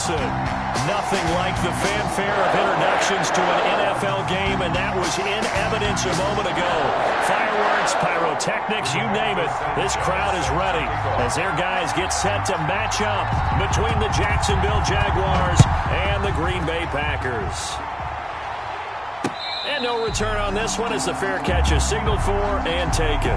Wilson. Nothing like the fanfare of introductions to an NFL game, and that was in evidence a moment ago. Fireworks, pyrotechnics, you name it. This crowd is ready as their guys get set to match up between the Jacksonville Jaguars and the Green Bay Packers. And no return on this one as the fair catch is signaled for and taken.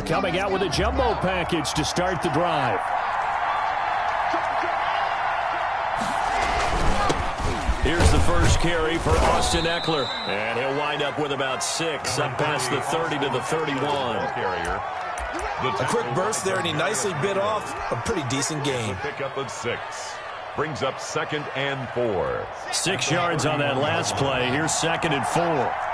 Coming out with a jumbo package to start the drive. Here's the first carry for Austin Eckler. And he'll wind up with about 6, up past the 30 to the 31. A quick burst there, and he nicely bit off a pretty decent gain. Pickup of 6. Brings up 2nd and 4. 6 yards on that last play. Here's 2nd and 4.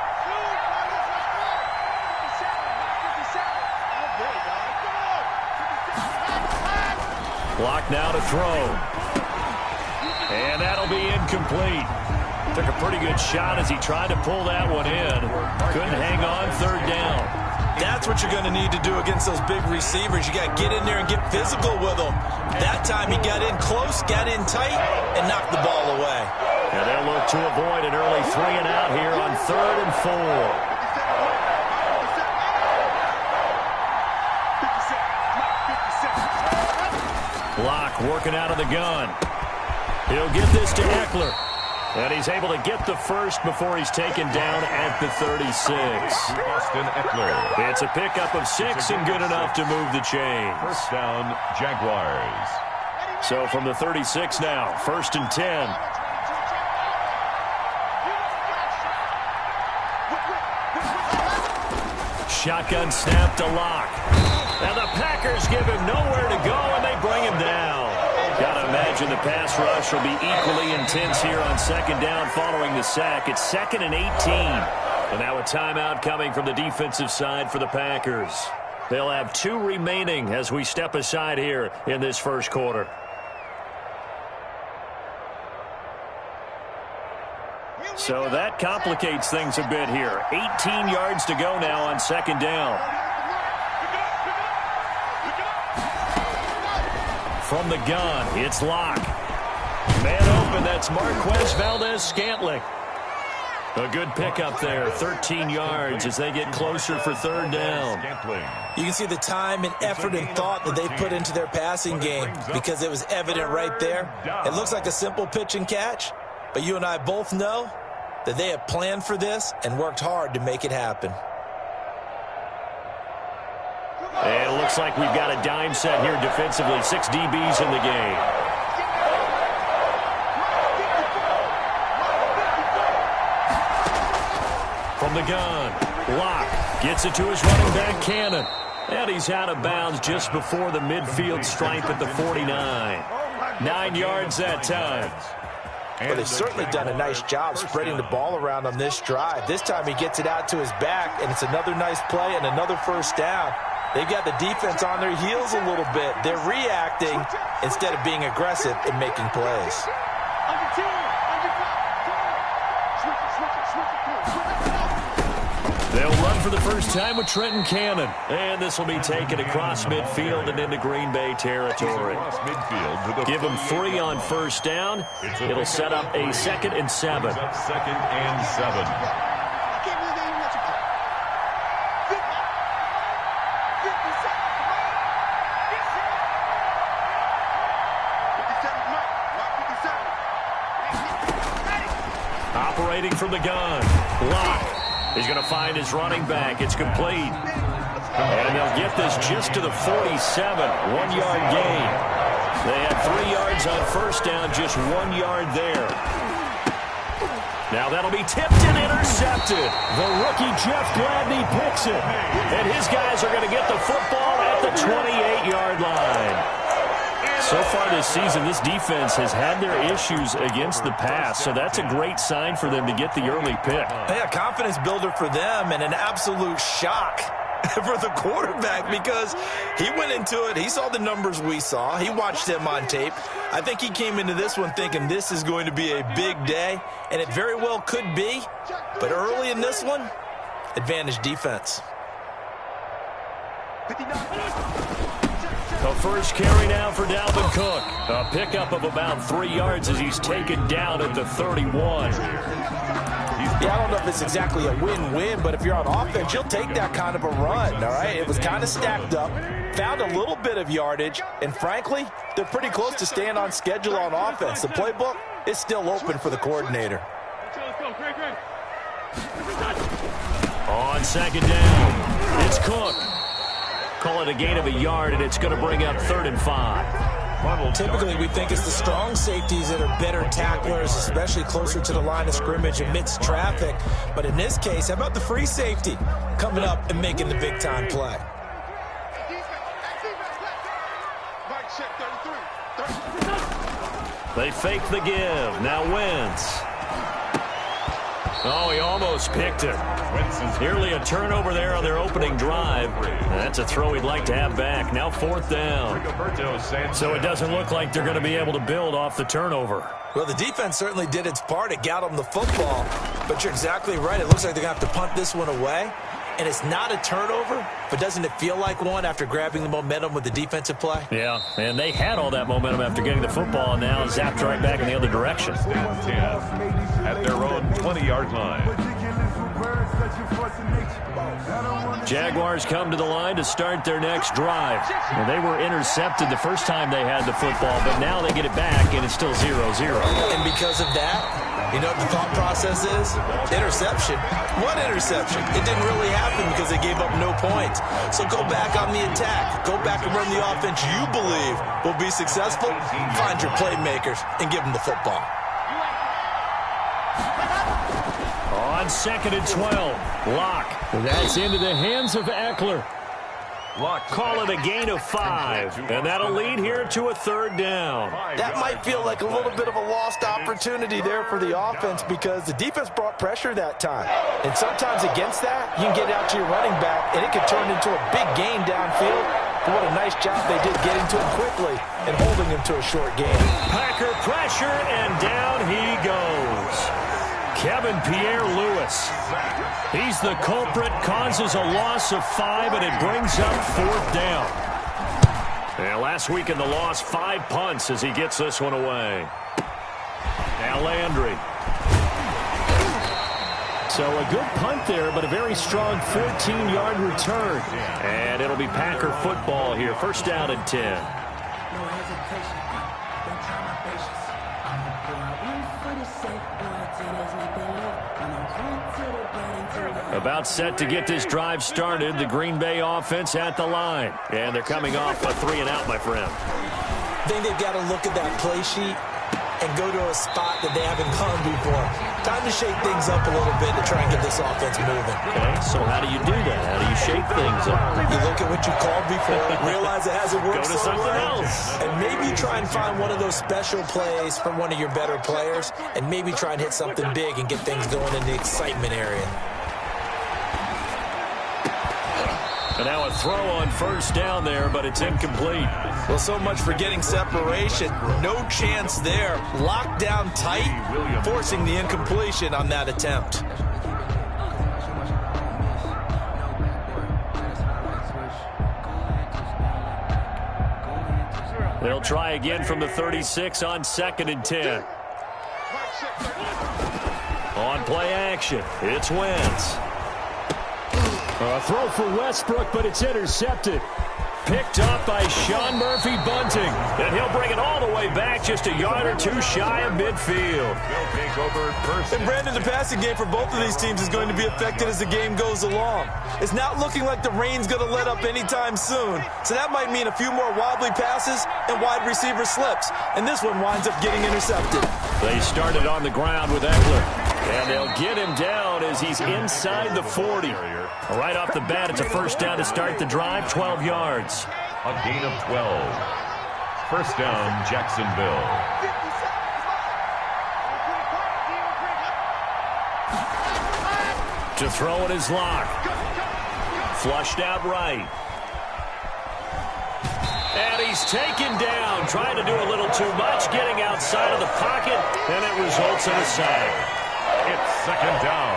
Block now to throw. And that'll be incomplete. Took a pretty good shot as he tried to pull that one in. Couldn't hang on, 3rd down. That's what you're going to need to do against those big receivers. You got to get in there and get physical with them. That time he got in close, got in tight, and knocked the ball away. And they'll look to avoid an early 3 and out here on 3rd and 4. Block working out of the gun. He'll get this to Eckler. And he's able to get the first before he's taken down at the 36. Austin Eckler. It's a pickup of 6 and good enough to move the chains. First down, Jaguars. So from the 36 now, 1st and 10. Shotgun snap to Locke. And the Packers give him nowhere to go, and they bring him down. Got to imagine the pass rush will be equally intense here on 2nd down following the sack. It's 2nd and 18. And now a timeout coming from the defensive side for the Packers. They'll have 2 remaining as we step aside here in this first quarter. So that complicates things a bit here. 18 yards to go now on 2nd down. From the gun, it's Locke. Man open, that's Marquez Valdez-Scantling. A good pickup there, 13 yards as they get closer for 3rd down. You can see the time and effort and thought that they put into their passing game because it was evident right there. It looks like a simple pitch and catch, but you and I both know that they have planned for this and worked hard to make it happen. And it looks like we've got a dime set here defensively. 6 DBs in the game. From the gun, Locke gets it to his running back, Cannon. And he's out of bounds just before the midfield stripe at the 49. 9 yards that time. Well, they've certainly done a nice job spreading the ball around on this drive. This time he gets it out to his back, and it's another nice play and another first down. They've got the defense on their heels a little bit. They're reacting instead of being aggressive and making plays. They'll run for the first time with Trenton Cannon. And this will be taken across midfield and into Green Bay territory. Give them 3 on 1st down. It'll set up a 2nd and 7. 2nd and 7. Operating from the gun. Locke. He's going to find his running back. It's complete. And they'll get this just to the 47. 1-yard gain. They had 3 yards on 1st down, just 1 yard there. Now that'll be tipped and intercepted. The rookie Jeff Gladney picks it. And his guys are going to get the football at the 28-yard line. So far this season, this defense has had their issues against the pass, so that's a great sign for them to get the early pick. Yeah, confidence builder for them and an absolute shock for the quarterback because he went into it. He saw the numbers we saw. He watched them on tape. I think he came into this one thinking this is going to be a big day, and it very well could be. But early in this one, advantage defense. The first carry now for Dalvin Cook. A pickup of about 3 yards as he's taken down at the 31. Yeah, I don't know if it's exactly a win-win, but if you're on offense, you'll take that kind of a run, all right? It was kind of stacked up, found a little bit of yardage, and frankly, they're pretty close to staying on schedule on offense. The playbook is still open for the coordinator. On second down, it's Cook. Call it a gain of a yard, and it's going to bring up 3rd and 5. Typically, we think it's the strong safeties that are better tacklers, especially closer to the line of scrimmage amidst traffic. But in this case, how about the free safety coming up and making the big-time play? They fake the give. Now Wentz. Oh, he almost picked it. Nearly a turnover there on their opening drive. That's a throw he'd like to have back. Now 4th down. So it doesn't look like they're going to be able to build off the turnover. Well, the defense certainly did its part. It got them the football. But you're exactly right. It looks like they're going to have to punt this one away. And it's not a turnover, but doesn't it feel like one after grabbing the momentum with the defensive play? Yeah, and they had all that momentum after getting the football, and now zapped right back in the other direction. 10 at their own 20-yard line. Jaguars come to the line to start their next drive. And they were intercepted the first time they had the football, but now they get it back, and it's still 0-0. And because of that, you know what the thought process is? Interception. What interception? It didn't really happen because they gave up no points. So go back on the attack. Go back and run the offense you believe will be successful. Find your playmakers and give them the football. On 2nd and 12, Lock. That's into the hands of Eckler. Call it a gain of 5, and that'll lead here to a 3rd down. That might feel like a little bit of a lost opportunity there for the offense because the defense brought pressure that time. And sometimes against that, you can get out to your running back, and it could turn into a big gain downfield. But what a nice job they did getting to him quickly and holding him to a short gain. Packer pressure, and down he goes. Kevin Pierre-Louis. He's the culprit, causes a loss of 5, and it brings up 4th down. And last week in the loss, 5 punts as he gets this one away. Now Landry. So a good punt there, but a very strong 14-yard return. And it'll be Packer football here. 1st down and 10. About set to get this drive started. The Green Bay offense at the line. And they're coming off a 3-and-out, my friend. I think they've got to look at that play sheet and go to a spot that they haven't gone before. Time to shake things up a little bit to try and get this offense moving. Okay, so how do you do that? How do you shake things up? You look at what you called before, realize it hasn't worked Go to something else. and maybe try and find one of those special plays from one of your better players, and maybe try and hit something big and get things going in the excitement area. And now a throw on 1st down there, but it's incomplete. Well, so much for getting separation. No chance there. Locked down tight, forcing the incompletion on that attempt. They'll try again from the 36 on 2nd and 10. On play action, it's Wentz. A throw for Westbrook, but it's intercepted. Picked up by Sean Murphy-Bunting. And he'll bring it all the way back just a yard or 2 shy of midfield. And Brandon, the passing game for both of these teams is going to be affected as the game goes along. It's not looking like the rain's going to let up anytime soon. So that might mean a few more wobbly passes and wide receiver slips. And this one winds up getting intercepted. They started on the ground with Eckler. And they'll get him down as he's inside the 40. Right off the bat, it's a 1st down to start the drive, 12 yards. A gain of 12. 1st down, Jacksonville. To throw it is Lock. Flushed out right. And he's taken down, trying to do a little too much, getting outside of the pocket, and it results in a sack. It's second down.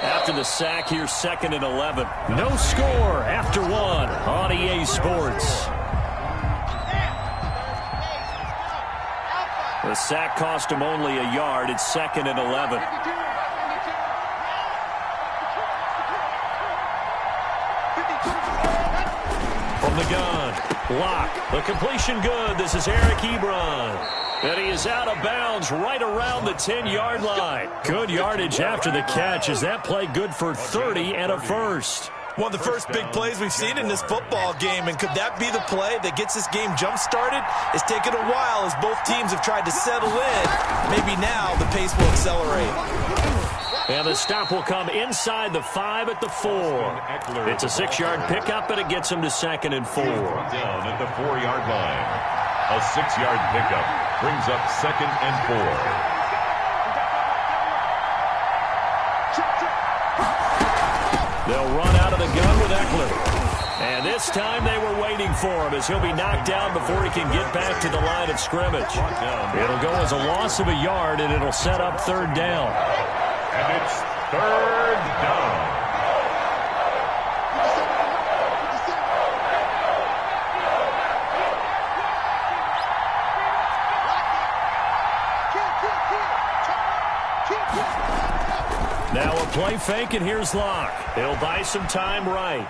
After the sack, here's 2nd and 11. No score after 1 on EA Sports. The sack cost him only a yard. It's 2nd and 11. From the gun, Locke. The completion good. This is Eric Ebron. And he is out of bounds right around the 10-yard line. Good yardage after the catch. Is that play good for 30 and a first? One of the first big plays we've seen in this football game, and could that be the play that gets this game jump-started? It's taken a while as both teams have tried to settle in. Maybe now the pace will accelerate. And the stop will come inside the 5 at the 4. It's a 6-yard pickup, and it gets him to 2nd and 4. Down at the 4-yard line. A 6-yard pickup brings up 2nd and 4. They'll run out of the gun with Eckler. And this time they were waiting for him as he'll be knocked down before he can get back to the line of scrimmage. It'll go as a loss of a yard, and it'll set up 3rd down. And it's 3rd down. Now a play fake, and here's Locke. He'll buy some time right.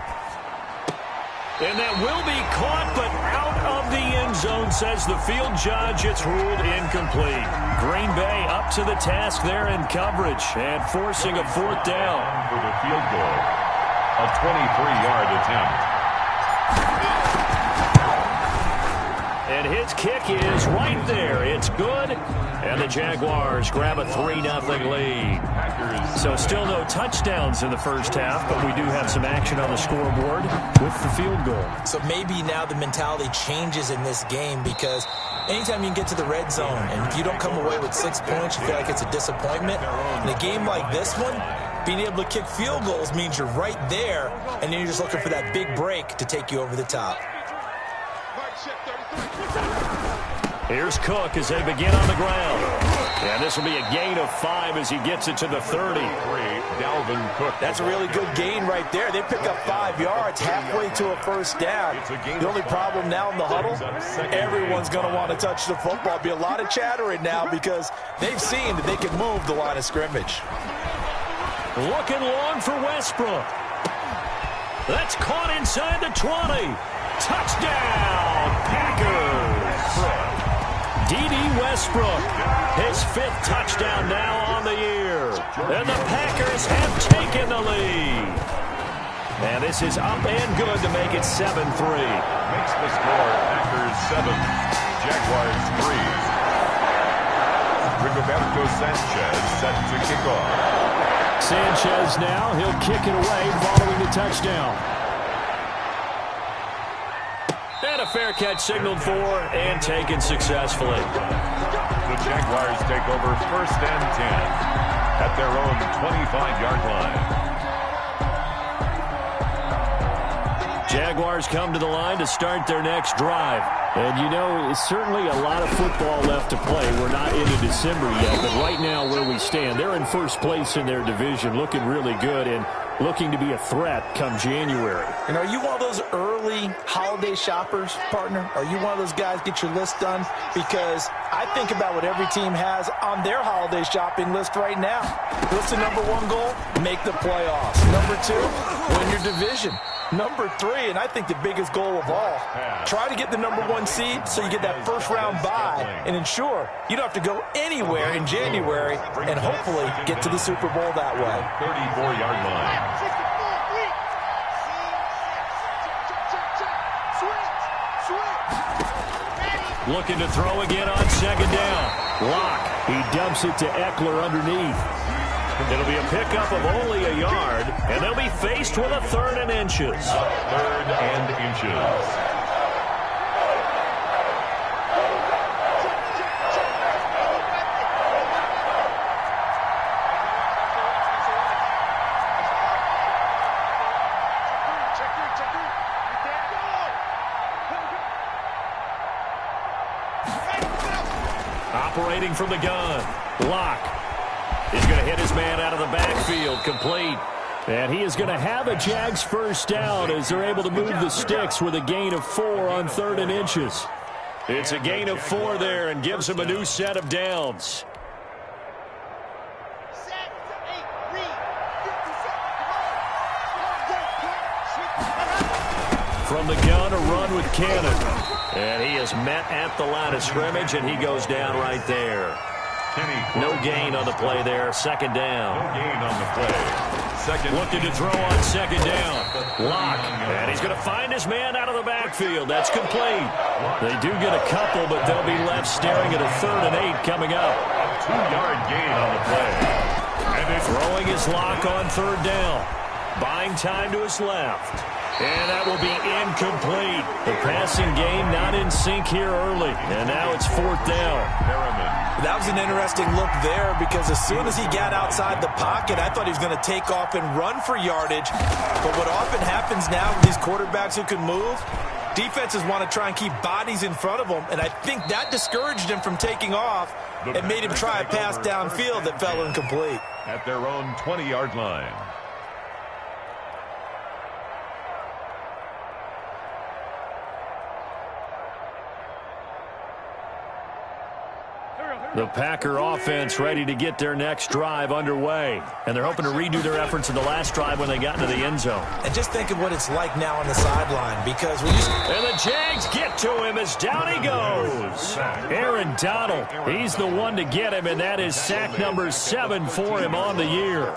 And that will be caught, but out of the end zone, says the field judge. It's ruled incomplete. Green Bay up to the task there in coverage and forcing a 4th down. For the field goal, a 23-yard attempt. And his kick is right there. It's good. And the Jaguars grab a 3-0 lead. So still no touchdowns in the first half, but we do have some action on the scoreboard with the field goal. So maybe now the mentality changes in this game, because anytime you can get to the red zone and if you don't come away with 6 points, you feel like it's a disappointment. In a game like this one, being able to kick field goals means you're right there, and then you're just looking for that big break to take you over the top. Here's Cook as they begin on the ground. And this will be a gain of 5 as he gets it to the 30. Dalvin Cook. That's a really good gain right there. They pick up 5 yards halfway to a first down. The only problem now in the huddle, everyone's going to want to touch the football. Be a lot of chattering now because they've seen that they can move the line of scrimmage. Looking long for Westbrook. That's caught inside the 20. Touchdown, Packers. D.D. Westbrook, his 5th touchdown now on the year. And the Packers have taken the lead. And this is up and good to make it 7-3. Makes the score Packers 7, Jaguars 3. Rigoberto Sanchez set to kick off. Sanchez now, he'll kick it away following the touchdown. And a fair catch signaled for and taken successfully. The Jaguars take over 1st and 10 at their own 25-yard line. Jaguars come to the line to start their next drive. And, you know, it's certainly a lot of football left to play. We're not into December yet, but right now where we stand, they're in first place in their division, looking really good and looking to be a threat come January. And are you one of those early holiday shoppers, partner? Are you one of those guys get your list done? Because I think about what every team has on their holiday shopping list right now. What's the number 1 goal? Make the playoffs. Number 2, win your division. Number 3, and I think the biggest goal of all, try to get the number 1 seed so you get that first-round bye and ensure you don't have to go anywhere in January and hopefully get to the Super Bowl that way. 34-yard line. Looking to throw again on 2nd down. Locke, he dumps it to Eckler underneath. It'll be a pickup of only a yard, and they'll be faced with a 3rd and inches. 3rd and inches. Operating from the gun. Lock. He's going to hit his man out of the backfield. Complete. And he is going to have a Jags first down as they're able to move the sticks with a gain of 4 on 3rd and inches. It's a gain of 4 there and gives him a new set of downs. From the gun, a run with Cannon. And he is met at the line of scrimmage, and he goes down right there. No gain on the play there. 2nd down. No gain on the play. Looking to throw on 2nd down. Lock. And he's going to find his man out of the backfield. That's complete. They do get a couple, but they'll be left staring at a 3rd and 8 coming up. 2-yard gain on the play. And they're throwing his Lock on 3rd down. Buying time to his left. And that will be incomplete. The passing game not in sync here early. And now it's 4th down. That was an interesting look there because as soon as he got outside the pocket, I thought he was going to take off and run for yardage. But what often happens now with these quarterbacks who can move, defenses want to try and keep bodies in front of them. And I think that discouraged him from taking off and made him try a pass downfield that fell incomplete. At their own 20-yard line. The Packer offense ready to get their next drive underway. And they're hoping to redo their efforts in the last drive when they got into the end zone. And just think of what it's like now on the sideline because when you... And the Jags get to him as down he goes. Aaron Donald, he's the one to get him, and that is sack number 7 for him on the year.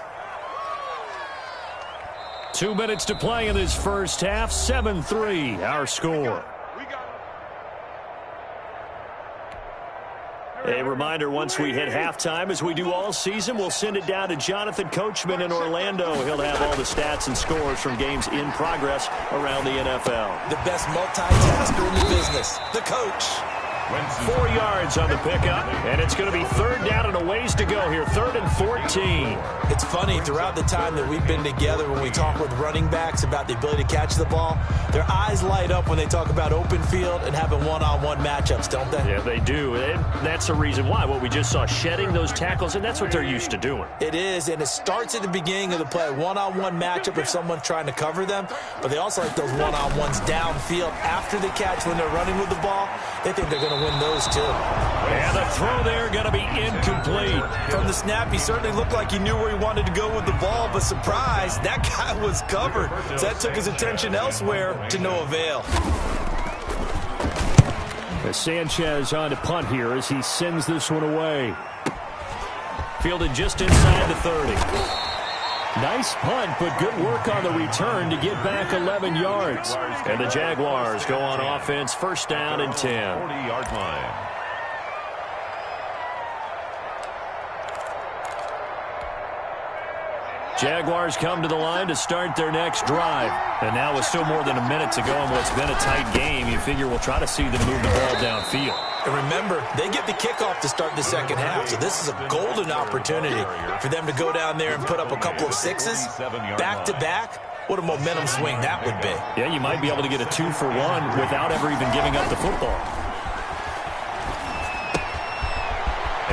2 minutes to play in this first half. 7-3, our score. A reminder, once we hit halftime, as we do all season, we'll send it down to Jonathan Coachman in Orlando. He'll have all the stats and scores from games in progress around the NFL. The best multitasker in the business, the coach. 4 yards on the pickup, and it's going to be 3rd down and a ways to go here, 3rd and 14. It's funny, throughout the time that we've been together, when we talk with running backs about the ability to catch the ball, their eyes light up when they talk about open field and having one-on-one matchups, don't they? Yeah, they do. And that's the reason why. What we just saw, shedding those tackles, and that's what they're used to doing. It is, and it starts at the beginning of the play, one-on-one matchup if someone's trying to cover them, but they also like those one-on-ones downfield after the catch when they're running with the ball. They think they're going to win those too. And the throw there going to be incomplete. From the snap, he certainly looked like he knew where he wanted to go with the ball, but surprise, that guy was covered. So that took his attention elsewhere to no avail. Sanchez on to punt here as he sends this one away. Fielded just inside the 30. Nice punt, but good work on the return to get back 11 yards. And the Jaguars go on offense, 1st down and 10. 40-yard line. Jaguars come to the line to start their next drive. And now with still more than a minute to go in what's been a tight game, you figure we'll try to see them move the ball downfield. And remember, they get the kickoff to start the second half, so this is a golden opportunity for them to go down there and put up a couple of sixes back-to-back. What a momentum swing that would be. Yeah, you might be able to get a 2-for-1 without ever even giving up the football.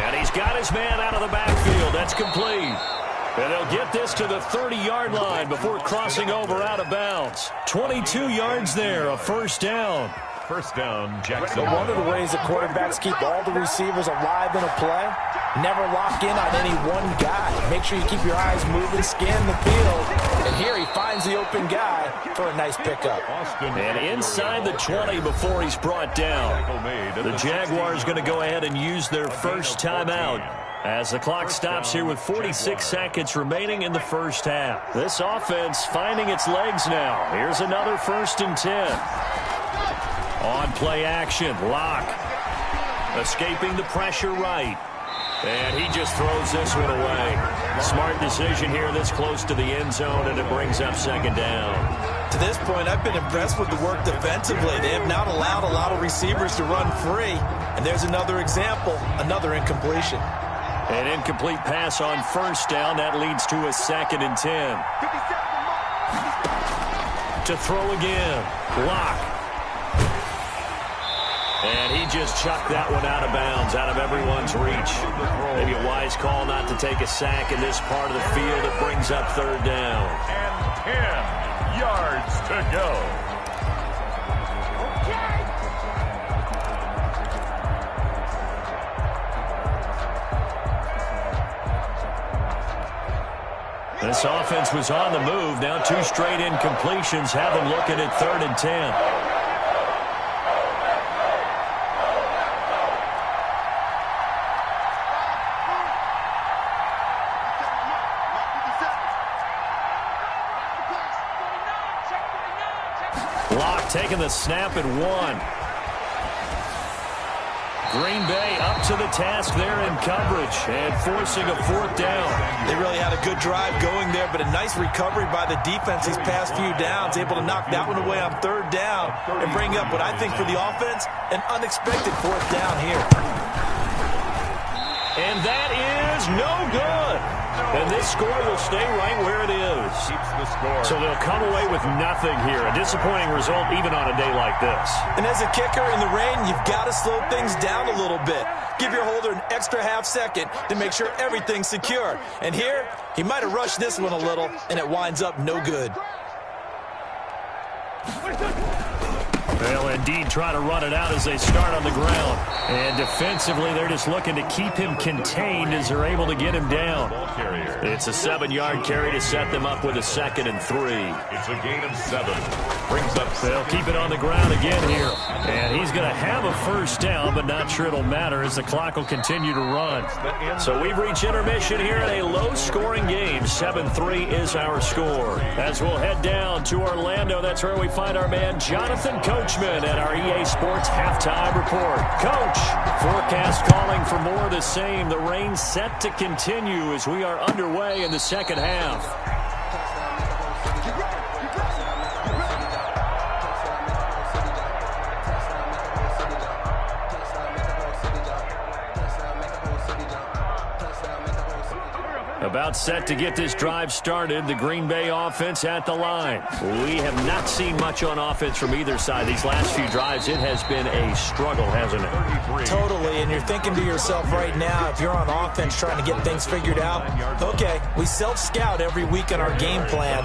And he's got his man out of the backfield. That's complete. And they'll get this to the 30-yard line before crossing over out of bounds. 22 yards there, a 1st down. 1st down, Jackson. One of the ways that quarterbacks keep all the receivers alive in a play, never lock in on any one guy. Make sure you keep your eyes moving, scan the field. And here he finds the open guy for a nice pickup. And inside the 20 before he's brought down. The Jaguars going to go ahead and use their first timeout as the clock stops here with 46 seconds remaining in the first half. This offense finding its legs now. Here's another 1st and 10. On play action, Lock. Escaping the pressure right. And he just throws this one away. Smart decision here this close to the end zone, and it brings up 2nd down. To this point, I've been impressed with the work defensively. They have not allowed a lot of receivers to run free. And there's another example, another incompletion. An incomplete pass on 1st down. That leads to a 2nd and 10. To throw again. Lock. And he just chucked that one out of bounds, out of everyone's reach. Maybe a wise call not to take a sack in this part of the field. It brings up third down. And 10 yards to go. This offense was on the move. Now 2 straight incompletions have them looking at 3rd and 10. Locke taking the snap at 1. Green Bay up to the task there in coverage and forcing a 4th down. They really had a good drive going there, but a nice recovery by the defense these past few downs, able to knock that one away on 3rd down and bring up what I think for the offense, an unexpected 4th down here. And that is no good. And this score will stay right where it is. Keeps the score. So they'll come away with nothing here. A disappointing result even on a day like this. And as a kicker in the rain, you've got to slow things down a little bit. Give your holder an extra half second to make sure everything's secure. And here, he might have rushed this one a little, and it winds up no good. They'll indeed try to run it out as they start on the ground. And defensively, they're just looking to keep him contained as they're able to get him down. It's a 7-yard carry to set them up with a 2nd and 3. It's a gain of 7. Brings up. They'll keep it on the ground again here. And he's going to have a 1st down, but not sure it'll matter as the clock will continue to run. So we've reached intermission here in a low-scoring game. 7-3 is our score. As we'll head down to Orlando, that's where we find our man Jonathan Coachman at our EA Sports Halftime Report. Coach, forecast calling for more of the same. The rain set to continue as we are underway in the 2nd half. About set to get this drive started. The Green Bay offense at the line. We have not seen much on offense from either side. These last few drives, it has been a struggle, hasn't it? Totally, and you're thinking to yourself right now, if you're on offense trying to get things figured out, okay, we self-scout every week in our game plan.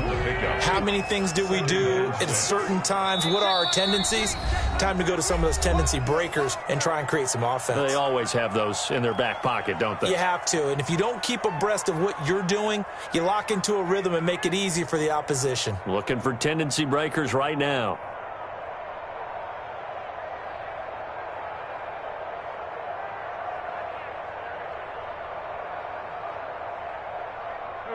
How many things do we do at certain times? What are our tendencies? Time to go to some of those tendency breakers and try and create some offense. They always have those in their back pocket, don't they? You have to, and if you don't keep abreast of what you're doing, you lock into a rhythm and make it easy for the opposition. Looking for tendency breakers right now.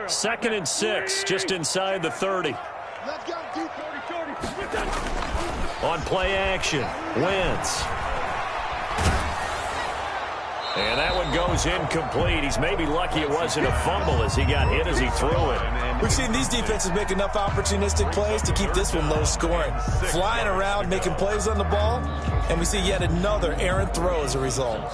Second and 6, just inside the 30. Let's go, do 40. On play action, Wentz. And that one goes incomplete. He's maybe lucky it wasn't a fumble as he got hit as he threw it. We've seen these defenses make enough opportunistic plays to keep this one low scoring. Flying around, making plays on the ball, and we see yet another errant throw as a result.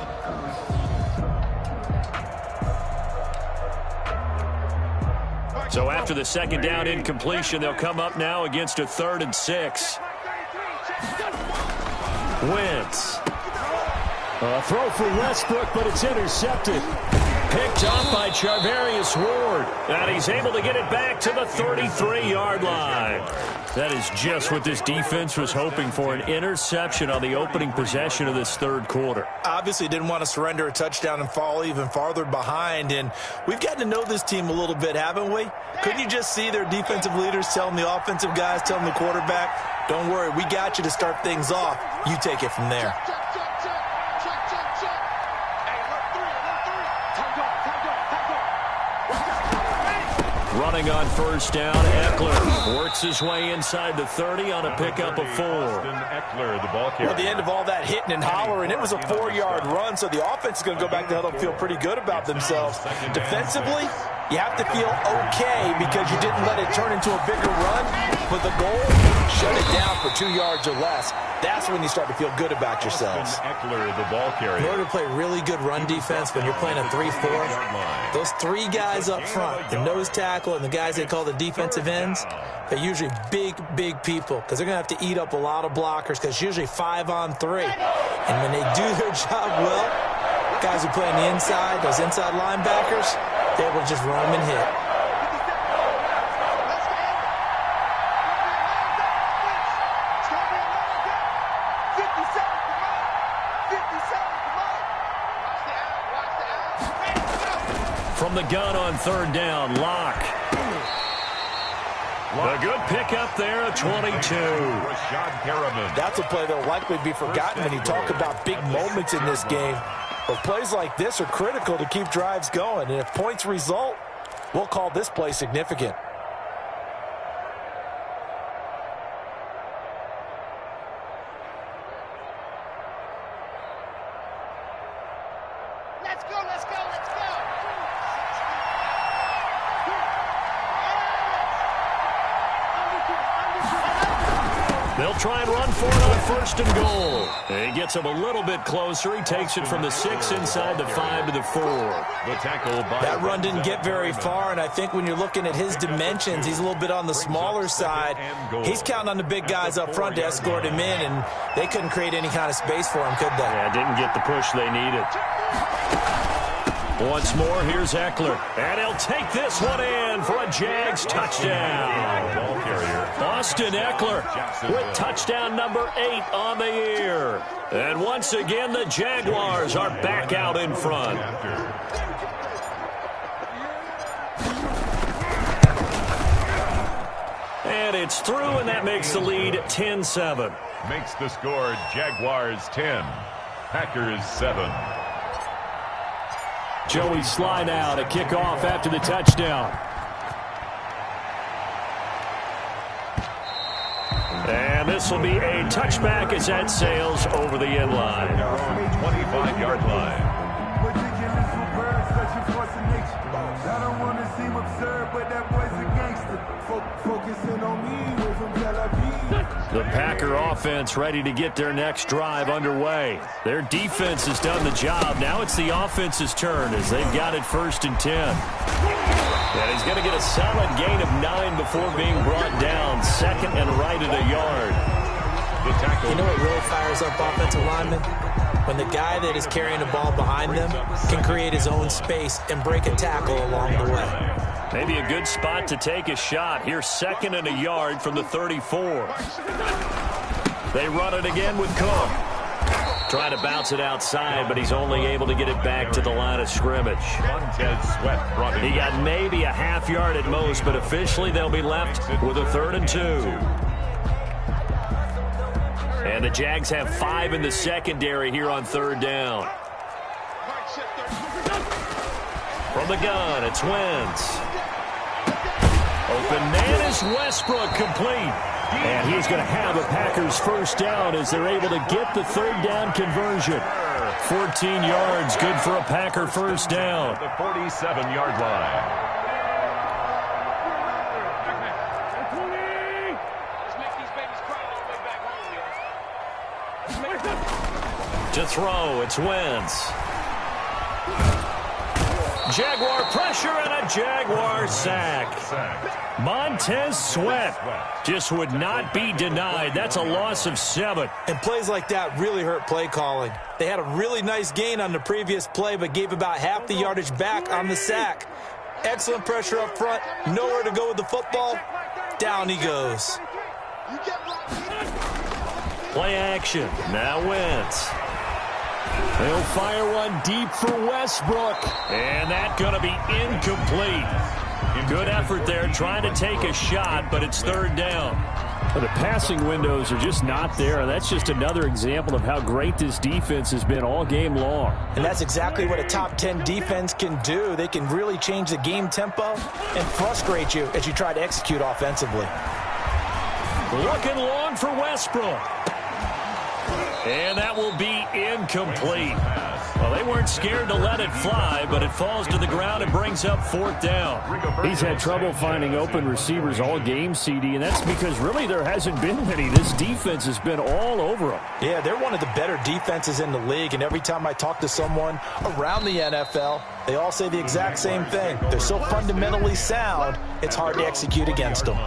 So after the 2nd down incompletion, they'll come up now against a 3rd and 6. Wentz. A throw for Westbrook, but it's intercepted. Picked off by Charvarius Ward. And he's able to get it back to the 33-yard line. That is just what this defense was hoping for, an interception on the opening possession of this 3rd quarter. Obviously didn't want to surrender a touchdown and fall even farther behind. And we've gotten to know this team a little bit, haven't we? Couldn't you just see their defensive leaders telling the offensive guys, telling the quarterback, don't worry, we got you to start things off. You take it from there. Running on 1st down, Eckler works his way inside the 30 on a pickup of 4. Eckler, the ball carrier. At the end of all that hitting and hollering, it was a 4-yard run, so the offense is going to go back to huddle and feel pretty good about themselves. Defensively, You have to feel okay because you didn't let it turn into a bigger run, but the goal, shut it down for 2 yards or less. That's when you start to feel good about yourselves. Eckler, the ball carrier. In order to play really good run defense when you're playing a 3-4, those 3 guys up front, the nose tackle and the guys they call the defensive ends, they're usually big people because they're going to have to eat up a lot of blockers because it's usually 5 on 3. And when they do their job well, guys who play on the inside, those inside linebackers, they're able to just roam and hit. From the gun on 3rd down, Locke. A good pickup there at 22. That's a play that will likely be forgotten when you talk about big moments in this game. But plays like this are critical to keep drives going. And if points result, we'll call this play significant. Let's go, let's go, let's go. They'll try and run for it on 1st and goal. He gets him a little bit closer. He takes it from the 6 inside the 5 to the 4. The tackle by that run didn't get very far, and I think when you're looking at his dimensions, he's a little bit on the smaller side. He's counting on the big guys up front to escort him in, and they couldn't create any kind of space for him, could they? Yeah, didn't get the push they needed. Once more, here's Eckler. And he'll take this one in for a Jags touchdown. ball carrier. Austin Eckler with touchdown number 8 on the year. And once again, the Jaguars are back out in front. And it's through, and that makes the lead 10-7. Makes the score Jaguars 10, Packers 7. Joey slide out, a kickoff after the touchdown. And this will be a touchback as that sails over the end line. 25-yard line. I don't want to seem absurd, but that boy's a gangster. Focusing on me, we're from Tel Aviv. The Packer offense ready to get their next drive underway. Their defense has done the job. Now it's the offense's turn as they've got it 1st and 10. And he's going to get a solid gain of 9 before being brought down. 2nd and right at a yard. The tackle. You know what really fires up offensive linemen? When the guy that is carrying the ball behind them can create his own space and break a tackle along the way. Maybe a good spot to take a shot. Here's 2nd and a yard from the 34. They run it again with Cook. Trying to bounce it outside, but he's only able to get it back to the line of scrimmage. He got maybe a half yard at most, but officially they'll be left with a 3rd and 2. And the Jags have 5 in the secondary here on 3rd down. From the gun, it's Wentz. Open man is Westbrook, complete. And he's going to have a Packers 1st down as they're able to get the 3rd down conversion. 14 yards, good for a Packer 1st down. The 47-yard line. To throw, it's Wentz. Jaguar pressure and a Jaguar sack. Montez Sweat just would not be denied. That's a loss of 7. And plays like that really hurt play calling. They had a really nice gain on the previous play, but gave about half the yardage back on the sack. Excellent pressure up front. Nowhere to go with the football. Down he goes. Play action. Now Wentz. They'll fire one deep for Westbrook. And that's going to be incomplete. Good effort there trying to take a shot, but it's 3rd down. Well, the passing windows are just not there. That's just another example of how great this defense has been all game long. And that's exactly what a top 10 defense can do. They can really change the game tempo and frustrate you as you try to execute offensively. Looking long for Westbrook. And that will be incomplete. Well, they weren't scared to let it fly, but it falls to the ground and brings up 4th down. He's had trouble finding open receivers all game, CD, and that's because really there hasn't been many. This defense has been all over him. Yeah, they're one of the better defenses in the league, and every time I talk to someone around the NFL, they all say the exact same thing. They're so fundamentally sound, it's hard to execute against them.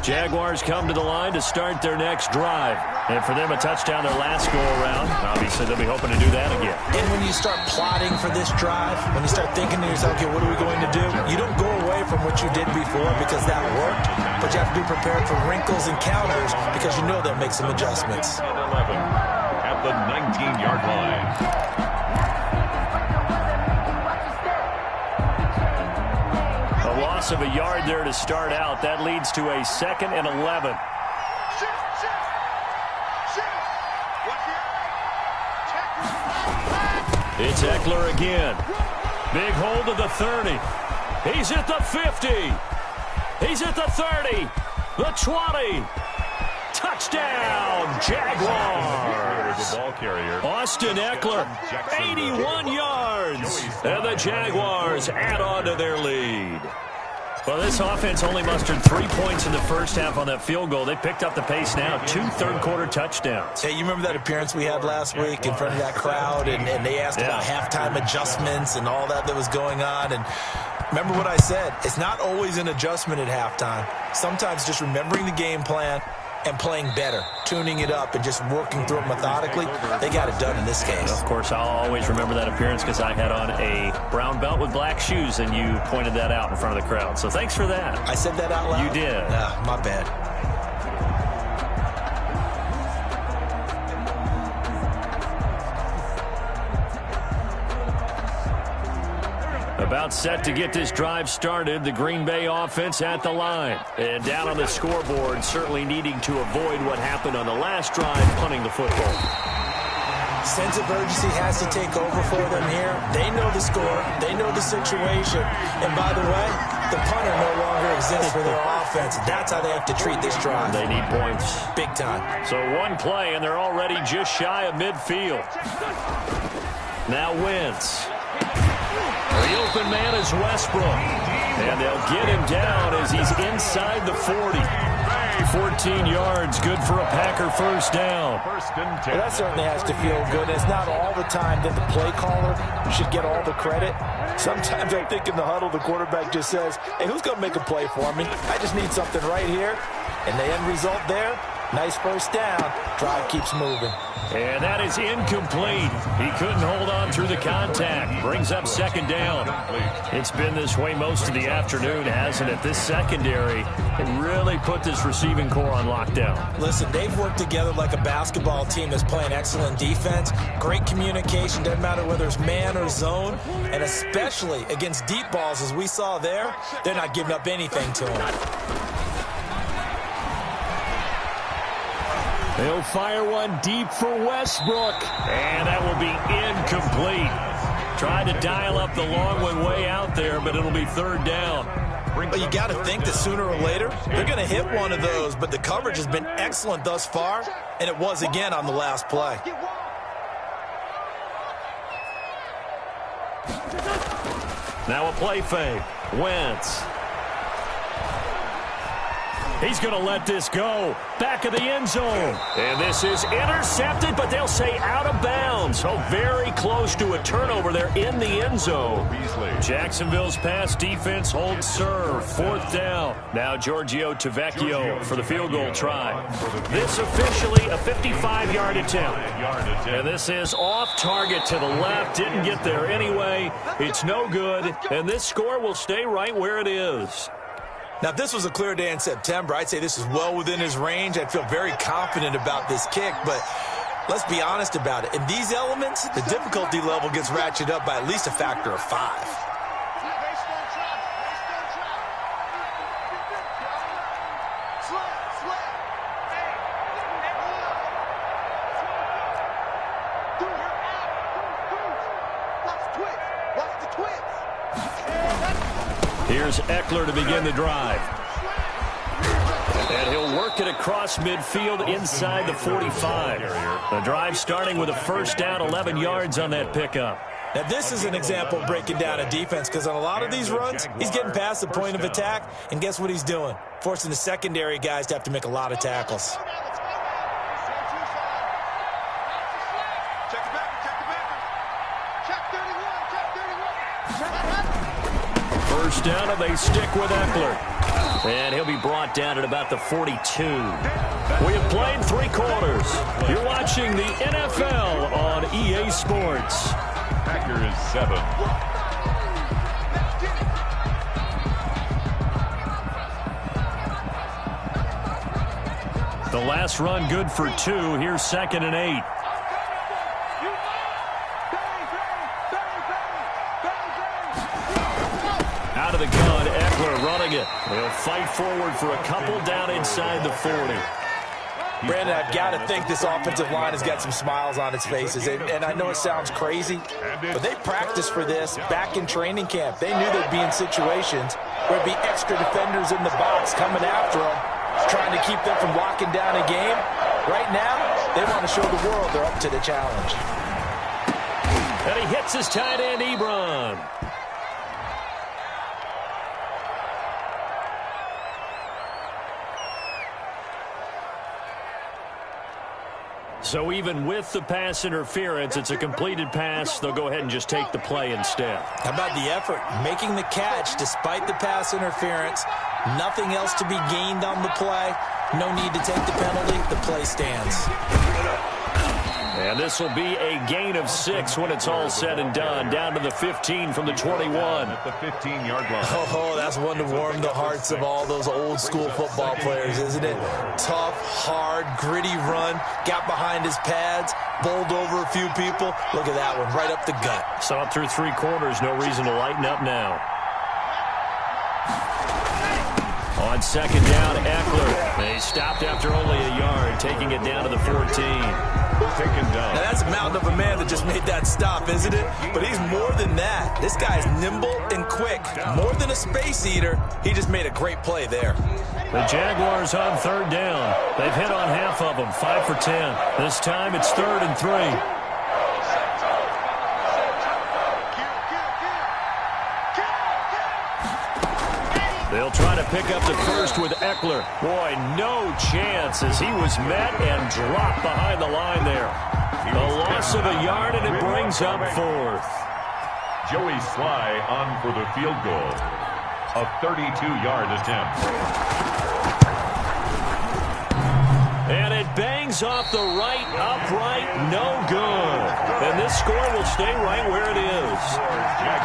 Jaguars come to the line to start their next drive. And for them, a touchdown their last go-around. Obviously, they'll be hoping to do that again. And when you start plotting for this drive, when you start thinking to yourself, okay, what are we going to do? You don't go away from what you did before because that worked, but you have to be prepared for wrinkles and counters because you know they'll make some adjustments. 11 at the 19-yard line. Loss of a yard there to start out. That leads to a 2nd and 11. It's Eckler again. Big hold of the 30. He's at the 50. He's at the 30. The 20. Touchdown, Jaguars. Austin Eckler, 81 yards. And the Jaguars add on to their lead. Well, this offense only mustered 3 points in the first half on that field goal. They picked up the pace now. 2 third-quarter touchdowns. Hey, you remember that appearance we had last week in front of that crowd, and they asked about halftime adjustments and all that was going on, and remember what I said. It's not always an adjustment at halftime. Sometimes just remembering the game plan and playing better, tuning it up, and just working through it methodically. They got it done in this case. Of course, I'll always remember that appearance because I had on a brown belt with black shoes, and you pointed that out in front of the crowd. So thanks for that. I said that out loud? You did. My bad. About set to get this drive started, the Green Bay offense at the line. And down on the scoreboard, certainly needing to avoid what happened on the last drive, punting the football. Sense of urgency has to take over for them here. They know the score. They know the situation. And by the way, the punter no longer exists for their offense. That's how they have to treat this drive. They need points. Big time. So one play, and they're already just shy of midfield. Now Wentz. The open man is Westbrook. And they'll get him down as he's inside the 40. 14 yards, good for a Packer first down. Well, that certainly has to feel good. It's not all the time that the play caller should get all the credit. Sometimes I think in the huddle, the quarterback just says, hey, who's going to make a play for me? I just need something right here. And the end result there, nice first down. Drive keeps moving. And that is incomplete. He couldn't hold on through the contact. Brings up second down. It's been this way most of the afternoon, hasn't it? This secondary really put this receiving core on lockdown. Listen, they've worked together like a basketball team that's playing excellent defense. Great communication, doesn't matter whether it's man or zone. And especially against deep balls, as we saw there, they're not giving up anything to them. They'll fire one deep for Westbrook. And that will be incomplete. Tried to dial up the long one way out there, but it'll be third down. But you got to think that sooner or later, they're going to hit one of those. But the coverage has been excellent thus far, and it was again on the last play. Now a play fake. Wentz. He's going to let this go. Back of the end zone. And this is intercepted, but they'll say out of bounds. So very close to a turnover there in the end zone. Jacksonville's pass defense holds serve. Fourth down. Now Giorgio Tavecchio for the field goal try. This officially a 55-yard attempt. And this is off target to the left. Didn't get there anyway. It's no good. And this score will stay right where it is. Now, if this was a clear day in September, I'd say this is well within his range. I'd feel very confident about this kick, but let's be honest about it. In these elements, the difficulty level gets ratcheted up by at least a factor of 5. Here's Eckler to begin the drive. And he'll work it across midfield inside the 45. The drive starting with a first down, 11 yards on that pickup. Now, this is an example of breaking down a defense because on a lot of these runs, he's getting past the point of attack, and guess what he's doing? Forcing the secondary guys to have to make a lot of tackles. First down, and they stick with Eckler. And he'll be brought down at about the 42. We have played 3 quarters. You're watching the NFL on EA Sports. Packers 7. The last run good for 2. Here's 2nd and 8. Out of the gun, Eckler running it. They'll fight forward for a couple down inside the 40. Brandon, I've got to think this offensive line has got some smiles on its faces. And I know it sounds crazy, but they practiced for this back in training camp. They knew they'd be in situations where there'd be extra defenders in the box coming after them, trying to keep them from locking down a game. Right now, they want to show the world they're up to the challenge. And he hits his tight end, Ebron. So even with the pass interference, it's a completed pass. They'll go ahead and just take the play instead. How about the effort? Making the catch despite the pass interference. Nothing else to be gained on the play. No need to take the penalty. The play stands. And this will be a gain of 6 when it's all said and done. Down to the 15 from the 21. At the 15-yard line. Oh, that's one to warm the hearts of all those old-school football players, isn't it? Tough, hard, gritty run. Got behind his pads. Bowled over a few people. Look at that one, right up the gut. Saw it through 3 quarters. No reason to lighten up now. On 2nd down, Eckler. They stopped after only a yard, taking it down to the 14. Taken down. Now, that's a mountain of a man that just made that stop, isn't it? But he's more than that. This guy's nimble and quick. More than a space eater. He just made a great play there. The Jaguars on 3rd down. They've hit on half of them, 5 for 10. This time it's 3rd and 3. They'll try to pick up the first with Eckler. Boy, no chance as he was met and dropped behind the line there. A loss of a yard, and it brings up 4th. Joey Sly on for the field goal. A 32-yard attempt. And it bangs off the right upright. No good. And this score will stay right where it is.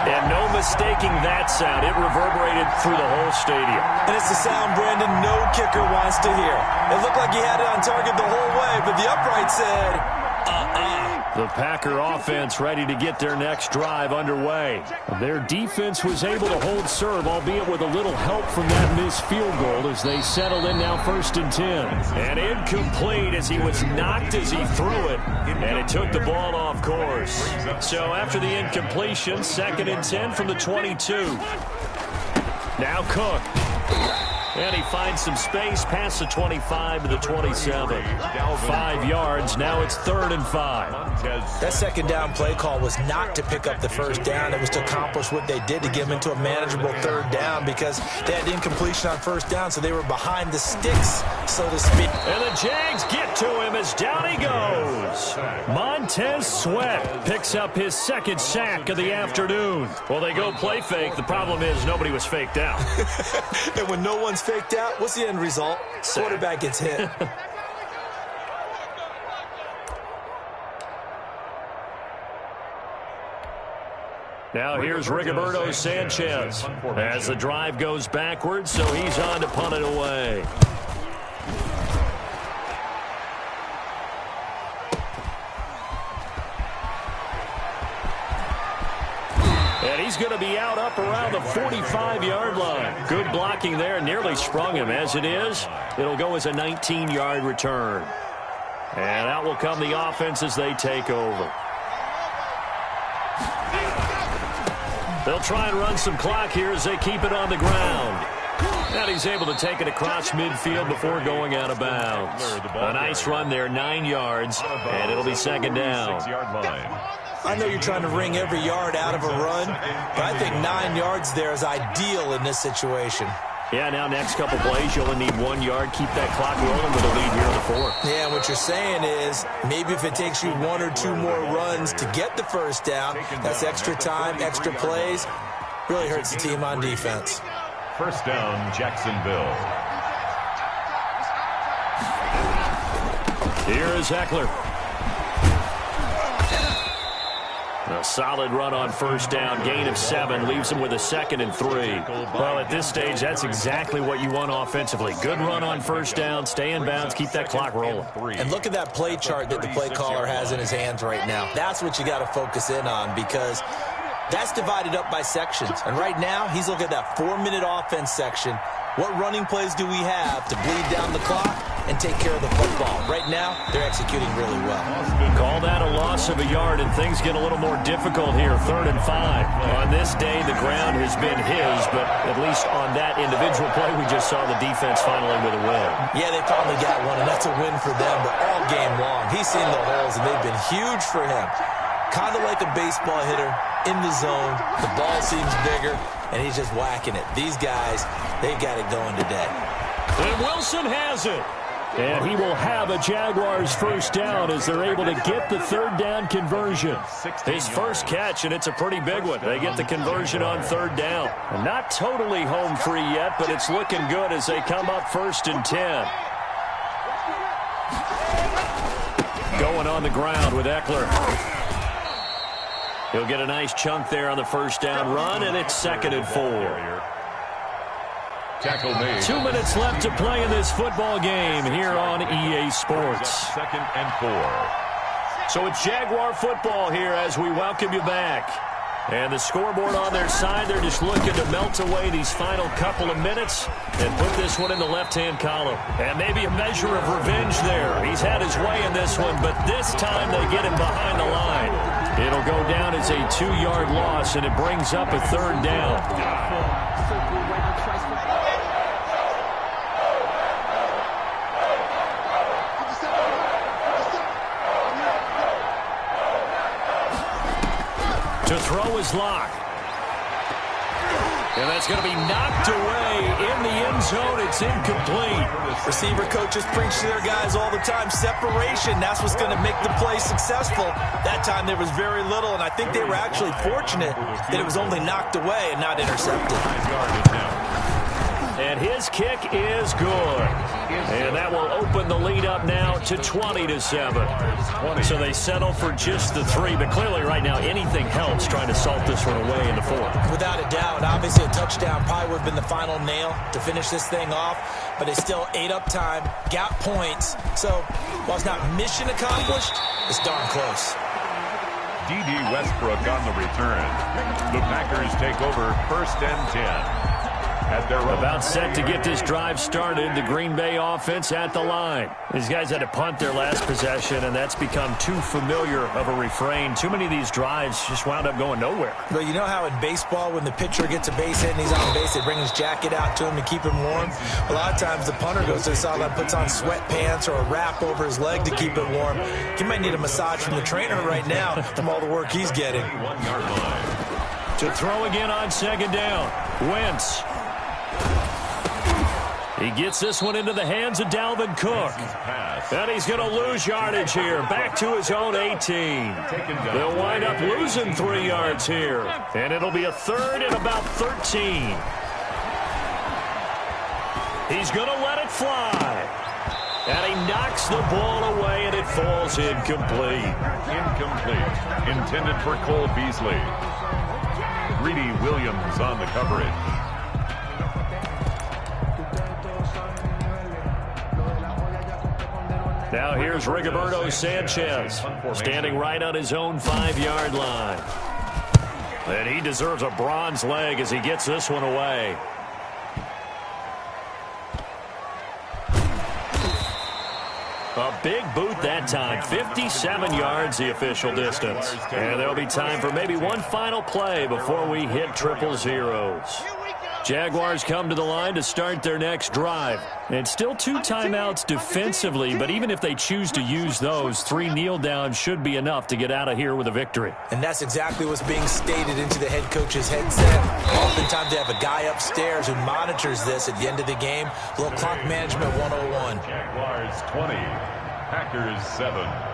And no mistaking that sound. It reverberated through the whole stadium. And it's the sound Brandon no kicker wants to hear. It looked like he had it on target the whole way, but the upright said, The Packer offense ready to get their next drive underway. Their defense was able to hold serve, albeit with a little help from that missed field goal as they settled in now 1st and 10. And incomplete as he was knocked as he threw it, and it took the ball off course. So after the incompletion, 2nd and 10 from the 22. Now Cook. And he finds some space past the 25 to the 27. 5 yards. Now it's 3rd and 5. That 2nd down play call was not to pick up the 1st down. It was to accomplish what they did to get them into a manageable 3rd down because they had incompletion on 1st down, so they were behind the sticks, so to speak. And the Jags get to him as down he goes. Montez Sweat picks up his 2nd sack of the afternoon. Well, they go play fake. The problem is nobody was faked out. And when no one's faked out, what's the end result? Quarterback gets hit. Now here's Rigoberto Sanchez as the drive goes backwards, so he's on to punt it away. And he's going to be out up around the 45-yard line. Good blocking there, nearly sprung him. As it is, it'll go as a 19-yard return. And out will come the offense as they take over. They'll try and run some clock here as they keep it on the ground. And he's able to take it across midfield before going out of bounds. A nice run there, 9 yards, and it'll be second down. 6-yard line. I know you're trying to wring every yard out of a run, but I think 9 yards there is ideal in this situation. Yeah, now next couple plays, you only need 1 yard. Keep that clock rolling with a lead here in the fourth. Yeah, what you're saying is maybe if it takes you 1 or 2 more runs to get the first down, that's extra time, extra plays. Really hurts the team on defense. First down, Jacksonville. Here is Eckler. A solid run on first down. Gain of 7 leaves him with a 2nd and 3. Well, at this stage, that's exactly what you want offensively. Good run on first down. Stay in bounds. Keep that clock rolling. And look at that play chart that the play caller has in his hands right now. That's what you got to focus in on, because that's divided up by sections. And right now, he's looking at that 4-minute offense section. What running plays do we have to bleed down the clock and take care of the football? Right now, they're executing really well. Call that a loss of a yard, and things get a little more difficult here. 3rd and 5. On this day, the ground has been his, but at least on that individual play, we just saw the defense finally with a win. Yeah, they finally got one, and that's a win for them. But all game long, he's seen the holes, and they've been huge for him. Kind of like a baseball hitter in the zone. The ball seems bigger, and he's just whacking it. These guys, they got it going today. And Wilson has it. And he will have a Jaguars first down as they're able to get the 3rd down conversion. His first catch, and it's a pretty big one. They get the conversion on 3rd down. And not totally home free yet, but it's looking good as they come up 1st and 10. Going on the ground with Eckler. He'll get a nice chunk there on the first down run, and it's 2nd and 4. Tackle made. 2 minutes left to play in this football game here on EA Sports. 2nd and 4. So it's Jaguar football here as we welcome you back. And the scoreboard on their side, they're just looking to melt away these final couple of minutes and put this one in the left-hand column. And maybe a measure of revenge there. He's had his way in this one, but this time they get him behind the line. It'll go down as a 2-yard loss, and it brings up a 3rd down. To throw his lock. And that's going to be knocked away in the end zone. It's incomplete. Receiver coaches preach to their guys all the time. Separation, that's what's going to make the play successful. That time there was very little, and I think they were actually fortunate that it was only knocked away and not intercepted. And his kick is good. And that will open the lead up now to 20-7. So they settle for just the 3. But clearly right now anything helps trying to salt this one away in the 4th. Without a doubt. Obviously a touchdown probably would have been the final nail to finish this thing off. But it still ate up time, got points. So while it's not mission accomplished, it's darn close. D.D. Westbrook on the return. The Packers take over 1st and 10. About set to get this drive started. The Green Bay offense at the line. These guys had to punt their last possession, and that's become too familiar of a refrain. Too many of these drives just wound up going nowhere. But you know how in baseball, when the pitcher gets a base hit and he's on base, they bring his jacket out to him to keep him warm? A lot of times the punter goes to the sideline, puts on sweatpants or a wrap over his leg to keep it warm. He might need a massage from the trainer right now from all the work he's getting. 1-yard line. To throw again on 2nd down. Wentz. He gets this one into the hands of Dalvin Cook. And he's going to lose yardage here. Back to his own 18. They'll wind up losing 3 yards here. And it'll be a 3rd and about 13. He's going to let it fly. And he knocks the ball away, and it falls incomplete. Incomplete. Intended for Cole Beasley. Greedy Williams on the coverage. Now here's Rigoberto Sanchez, standing right on his own 5-yard line. And he deserves a bronze leg as he gets this one away. A big boot that time. 57 yards the official distance. And there'll be time for maybe one final play before we hit triple zeros. Jaguars come to the line to start their next drive. And still 2 timeouts defensively, but even if they choose to use those, 3 kneel downs should be enough to get out of here with a victory. And that's exactly what's being stated into the head coach's headset. Oftentimes they have a guy upstairs who monitors this at the end of the game. A little clock management 101. Jaguars 20, Packers 7.